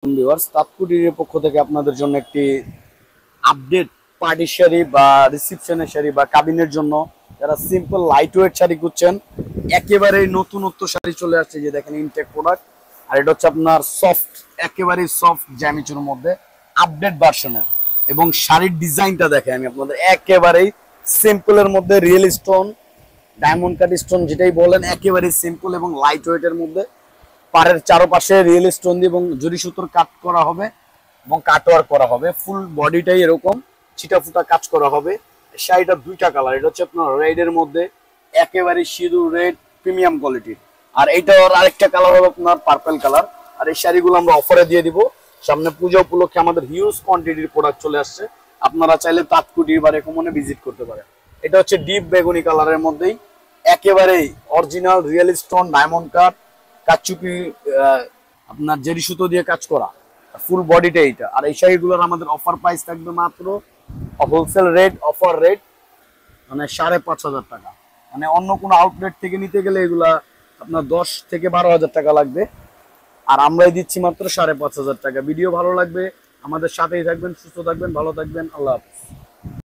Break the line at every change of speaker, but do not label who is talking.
Viewers, তাৎকুটির পক্ষ থেকে আপনাদের জন্য একটি আপডেট পার্টি শাড়ি বা রিসেপশনের শাড়ি বা কাবিনের জন্য যারা সিম্পল লাইট ওয়েট শাড়ি খুঁজছেন, একেবারেই নতুনত্ব শাড়ি চলে আসছে। যে দেখেন ইনটেক প্রোডাক্ট, আর এটা হচ্ছে আপনার সফট, একেবারেই সফট জ্যামিচুর মধ্যে আপডেট ভার্সনের। এবং শাড়ির ডিজাইনটা দেখে আমি আপনাদের, একেবারেই সিম্পলের মধ্যে রিয়েল স্টোন, ডায়মন্ড কাট স্টোন যেটাই বলেন, একেবারেই সিম্পল এবং লাইট ওয়েটের মধ্যে। পাড়ের চারপাশে রিয়েল স্টোন দিয়ে এবং জরি সুতোর কাট করা হবে এবং কাটওয়ার্ক করা হবে। ফুল বডিটাই এরকম ছিটাফুটা কাজ করা হবে। শাড়িটার দুইটা কালার, এটা হচ্ছে আপনার রেডের মধ্যে, একেবারে সিঁদুর রেড প্রিমিয়াম কোয়ালিটির। আর এইটার আরেকটা কালার হবে আপনার পার্পল কালার। আর এই শাড়িগুলো আমরা অফারে দিয়ে দিব। সামনে পূজা উপলক্ষে আমাদের হিউজ কোয়ান্টিটির প্রোডাক্ট চলে আসছে, আপনারা চাইলে তাৎকুটির বা রেকমনে ভিজিট করতে পারেন। এটা হচ্ছে ডিপ বেগুনি কালারের মধ্যেই, একেবারেই original real stone diamond cut কাচুপি আপনার জেরি সুতো দিয়ে কাজ করা, ফুল বডিটা এইটা। আর এই শাড়িগুলোর আমাদের অফার প্রাইস থাকবে মাত্র হোলসেল রেট, অফার রেট মানে 5,500 টাকা। মানে অন্য কোনো আউটলেট থেকে নিতে গেলে এগুলা আপনার 10 থেকে 12,000 টাকা লাগবে, আর আমরাই দিচ্ছি মাত্র 5,500 টাকা। ভিডিও ভালো লাগবে, আমাদের সাথেই থাকবেন, সুস্থ থাকবেন, ভালো থাকবেন, আল্লাহ হাফেজ।